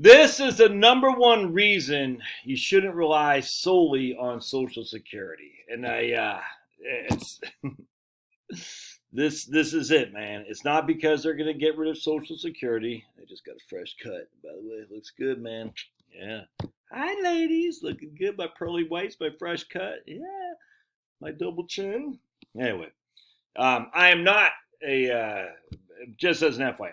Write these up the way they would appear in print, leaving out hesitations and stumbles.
This is the number one reason you shouldn't rely solely on Social Security. And it's this is it, man. It's not because they're gonna get rid of Social Security. They just got a fresh cut, by the way. It looks good, man. Yeah. Hi, ladies. Looking good. My pearly whites, my fresh cut. Yeah. My double chin. Anyway, I am not just as an FYI.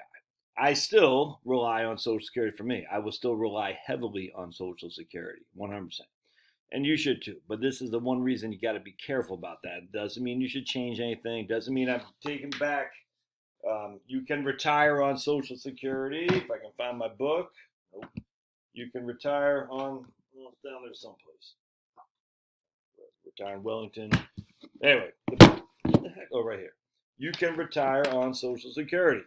I still rely on Social Security for me. I will still rely heavily on Social Security, 100%. And you should too. But this is the one reason you got to be careful about that. Doesn't mean you should change anything. Doesn't mean I'm taking back. You can retire on Social Security. If I can find my book. Nope. You can retire on, well, it's down there someplace. Retire in Wellington. Anyway, what the heck? Oh, right here. You can retire on Social Security.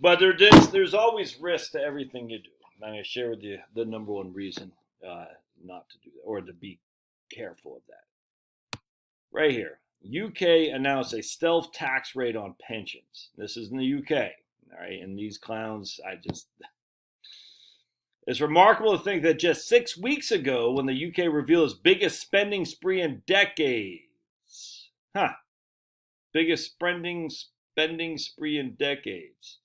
But there's always risk to everything you do. And I'm going to share with you the number one reason not to do that, or to be careful of that. Right here. UK announced a stealth tax rate on pensions. This is in the UK. All right. And these clowns, it's remarkable to think that just 6 weeks ago, when the UK revealed its biggest spending spree in decades. Biggest spending spree in decades.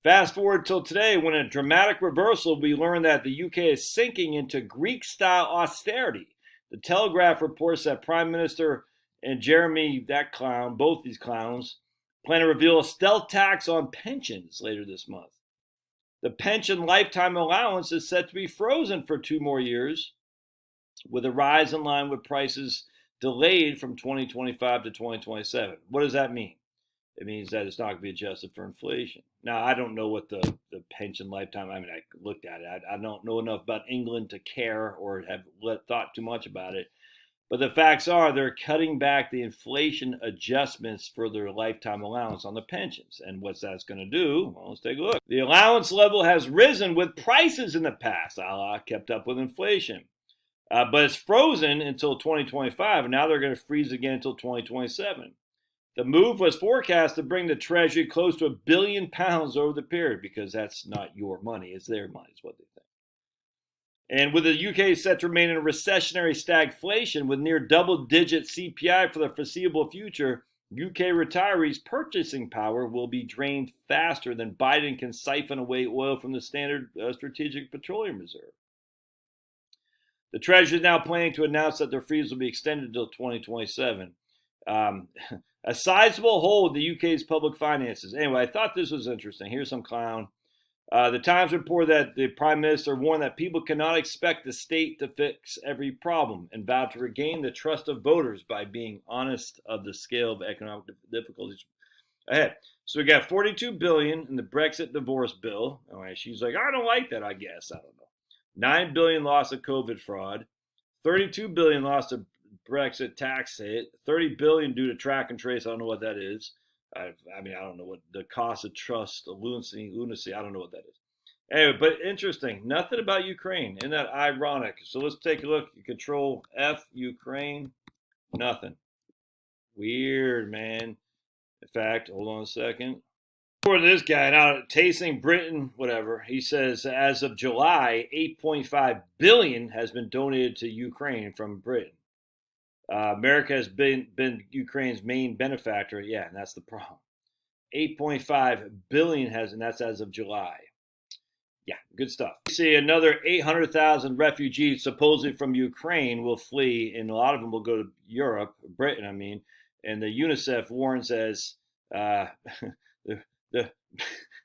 Fast forward till today, when in a dramatic reversal, we learned that the UK is sinking into Greek-style austerity. The Telegraph reports that Prime Minister and Jeremy, that clown, both these clowns, plan to reveal a stealth tax on pensions later this month. The pension lifetime allowance is set to be frozen for 2 more years, with a rise in line with prices delayed from 2025 to 2027. What does that mean? It means that it's not going to be adjusted for inflation. Now, I don't know what the pension lifetime, I looked at it. I don't know enough about England to care or have thought too much about it. But the facts are they're cutting back the inflation adjustments for their lifetime allowance on the pensions. And what's that's going to do? Well, let's take a look. The allowance level has risen with prices in the past, kept up with inflation. But it's frozen until 2025, and now they're going to freeze again until 2027. The move was forecast to bring the Treasury close to £1 billion over the period, because that's not your money, it's their money, is what they think. And with the UK set to remain in a recessionary stagflation with near double-digit CPI for the foreseeable future, UK retirees' purchasing power will be drained faster than Biden can siphon away oil from the standard strategic petroleum reserve. The Treasury is now planning to announce that their freeze will be extended until 2027. A sizable hole in the UK's public finances. Anyway, I thought this was interesting. Here's some clown. The Times reported that the Prime Minister warned that people cannot expect the state to fix every problem, and vowed to regain the trust of voters by being honest of the scale of economic difficulties ahead. So we got $42 billion in the Brexit divorce bill. All right, she's like, I don't like that, I guess. I don't know. $9 billion loss of COVID fraud. $32 billion lost to Brexit tax hit, $30 billion due to track and trace. I don't know what that is. I don't know what the cost of trust, the lunacy. I don't know what that is. Anyway, but interesting. Nothing about Ukraine. Isn't that ironic? So let's take a look. Control F, Ukraine. Nothing. Weird, man. In fact, hold on a second. For this guy, now tasting Britain, whatever, he says as of July, $8.5 billion has been donated to Ukraine from Britain. America has been Ukraine's main benefactor. Yeah, and that's the problem. $8.5 billion and that's as of July. Yeah, good stuff. We see another 800,000 refugees supposedly from Ukraine will flee, and a lot of them will go to Europe, Britain, and the UNICEF warns as the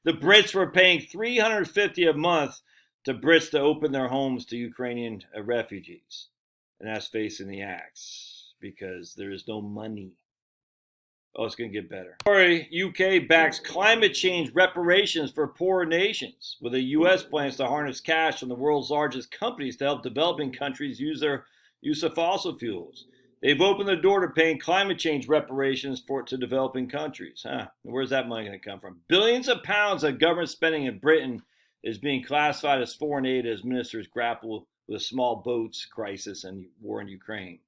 Brits were paying $350 a month to Brits to open their homes to Ukrainian refugees. And that's facing the axe because there is no money. Oh, it's going to get better. UK backs climate change reparations for poor nations, with the U.S. plans to harness cash from the world's largest companies to help developing countries use their use of fossil fuels. They've opened the door to paying climate change reparations to developing countries. Where's that money going to come from? Billions of pounds of government spending in Britain is being classified as foreign aid as ministers grapple with a small boats crisis and war in Ukraine.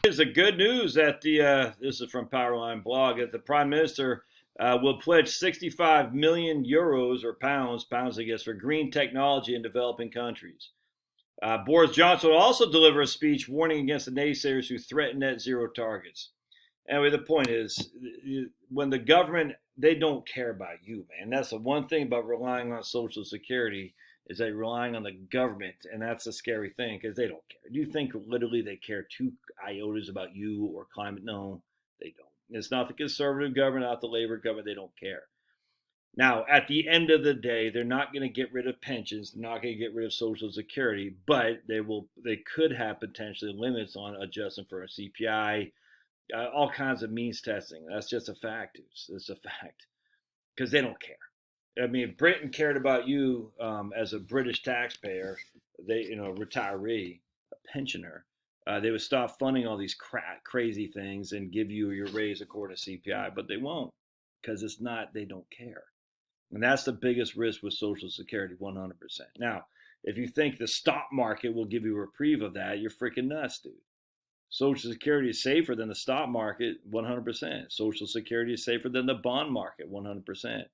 It's the good news that this is from Powerline blog, that the Prime Minister will pledge 65 million euros or pounds, I guess, for green technology in developing countries. Boris Johnson will also deliver a speech warning against the naysayers who threaten net zero targets. Anyway, the point is, when the government, they don't care about you, man. That's the one thing about relying on Social Security is that you're relying on the government, and that's a scary thing because they don't care. Do you think literally they care two iotas about you or climate? No, they don't. It's not the conservative government, not the labor government. They don't care. Now, at the end of the day, they're not going to get rid of pensions. They're not going to get rid of Social Security, but they will. They could have potentially limits on adjusting for a CPI, all kinds of means testing. That's just a fact. It's a fact because they don't care. I mean, if Britain cared about you as a British taxpayer, retiree, a pensioner, they would stop funding all these crazy things and give you your raise according to CPI, but they won't because it's not. They don't care. And that's the biggest risk with Social Security, 100%. Now, if you think the stock market will give you a reprieve of that, you're freaking nuts, dude. Social Security is safer than the stock market, 100%. Social Security is safer than the bond market, 100%.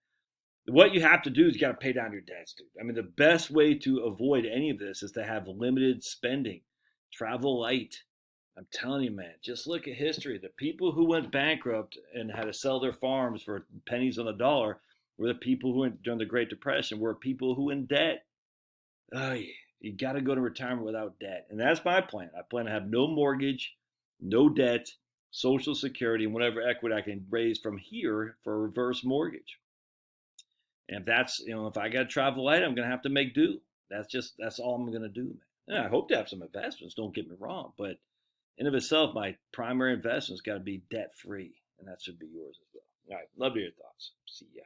What you have to do is you got to pay down your debts, dude. I mean, the best way to avoid any of this is to have limited spending. Travel light. I'm telling you, man, just look at history. The people who went bankrupt and had to sell their farms for pennies on the dollar were the people who went during the Great Depression, were people who were in debt. Oh, yeah. You got to go to retirement without debt. And that's my plan. I plan to have no mortgage, no debt, Social Security, and whatever equity I can raise from here for a reverse mortgage. And if that's, if I got to travel light, I'm going to have to make do. That's all I'm going to do, man. And I hope to have some investments, don't get me wrong. But in of itself, my primary investment's got to be debt free. And that should be yours as well. All right. Love to hear your thoughts. See ya.